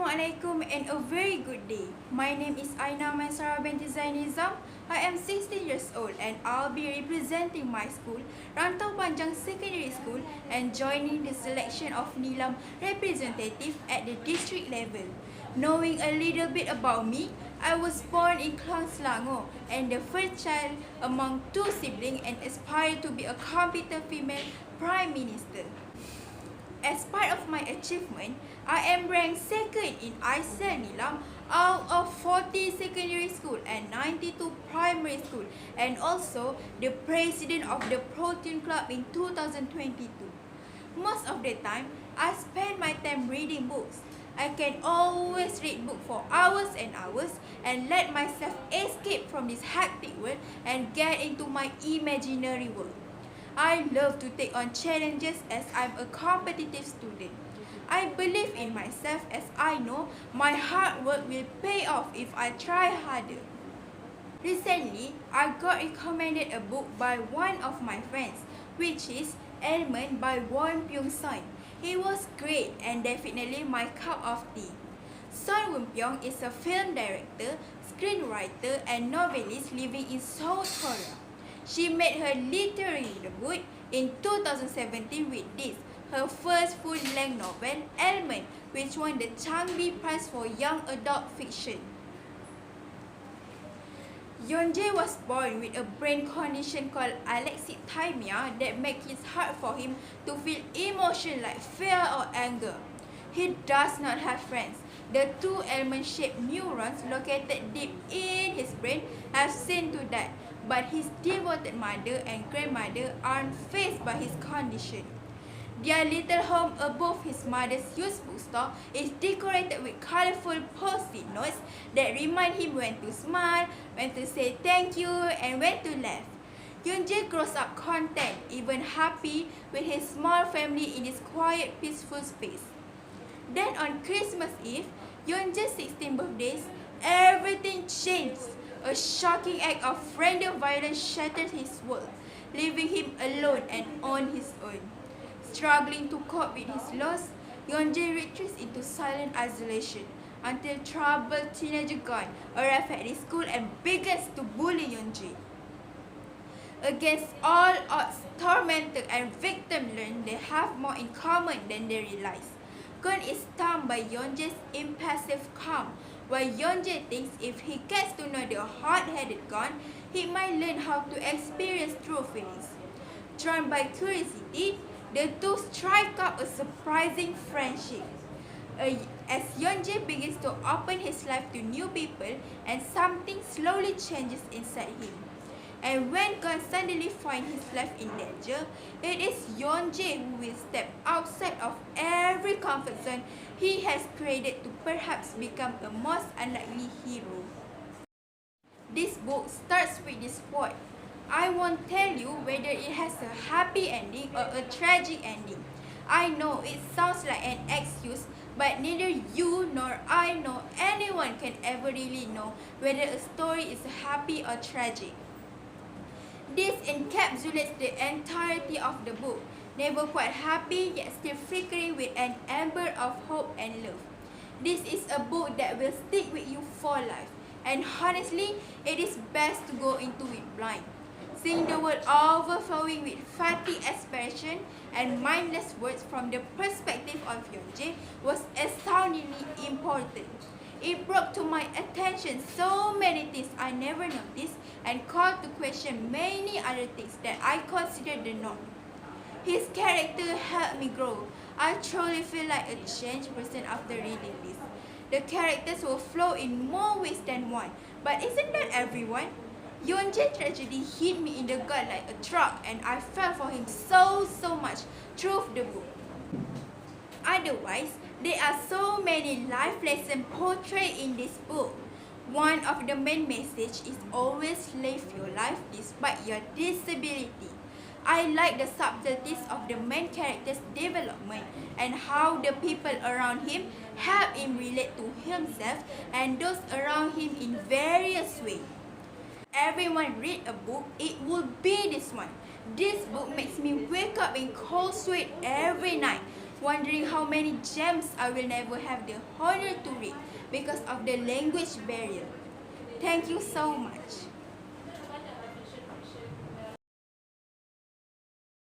Assalamualaikum and a very good day. My name is Aina Mansara binti Zainizam. I am 16 years old and I'll be representing my school, Rantau Panjang Secondary School, and joining the selection of Nilam representative at the district level. Knowing a little bit about me, I was born in Klang, and the first child among two siblings and aspired to be a competent female Prime Minister. As part of my achievement, I am ranked second in ISL Nilam out of 40 secondary school and 92 primary school, and also the president of the Protein Club in 2022. Most of the time, I spend my time reading books. I can always read books for hours and hours and let myself escape from this hectic world and get into my imaginary world. I love to take on challenges as I'm a competitive student. I believe in myself as I know my hard work will pay off if I try harder. Recently, I got recommended a book by one of my friends, which is Element by Won Pyong-sun. It was great and definitely my cup of tea. Son Woon-pyong is a film director, screenwriter, and novelist living in South Korea. She made her literary debut in 2017 with this, her first full-length novel, Element, which won the Changbi Prize for Young Adult Fiction. Yeonjae was born with a brain condition called alexithymia that makes it hard for him to feel emotion like fear or anger. He does not have friends. The two almond-shaped neurons located deep in his brain have seen to that, but his devoted mother and grandmother aren't faced by his condition. Their little home above his mother's used bookstore is decorated with colorful post-it notes that remind him when to smile, when to say thank you, and when to laugh. Yeonjae grows up content, even happy, with his small family in this quiet, peaceful space. Then on Christmas Eve, Yeonjae's 16th birthday, everything changed. A shocking act of random violence shattered his world, leaving him alone and on his own. Struggling to cope with his loss, Yeonjae retreats into silent isolation until troubled teenager Gon arrives at his school and begins to bully Yeonjae. Against all odds, tormentor and victim learn they have more in common than they realize. Gon is stunned by Yeonjae's impassive calm, while Yeonjae thinks if he gets to know the hot-headed Gon, he might learn how to experience true feelings. Drawn by curiosity, the two strike up a surprising friendship. As Yeonjae begins to open his life to new people, and something slowly changes inside him. And when Gon suddenly finds his life in danger, it is Yeonjae who will step outside of every comfort zone he has created to perhaps become a most unlikely hero. This book starts with this quote: "I won't tell you whether it has a happy ending or a tragic ending. I know it sounds like an excuse, but neither you nor I nor anyone can ever really know whether a story is happy or tragic." This encapsulates the entirety of the book, never quite happy yet still flickering with an ember of hope and love. This is a book that will stick with you for life, and honestly, it is best to go into it blind. Seeing the world overflowing with fatty aspiration and mindless words from the perspective of Yeonjae was astoundingly important. It brought to my attention so many things I never noticed and called to question many other things that I considered the norm. His character helped me grow. I truly feel like a changed person after reading this. The characters will flow in more ways than one, but isn't that everyone? Yeonjae tragedy hit me in the gut like a truck, and I felt for him so much through the book. Otherwise, there are so many life lessons portrayed in this book. One of the main messages is always live your life despite your disability. I like the subtleties of the main character's development and how the people around him help him relate to himself and those around him in various ways. Everyone read a book, it would be this one. This book makes me wake up in cold sweat every night. wondering how many gems I will never have the honor to read because of the language barrier. Thank you so much.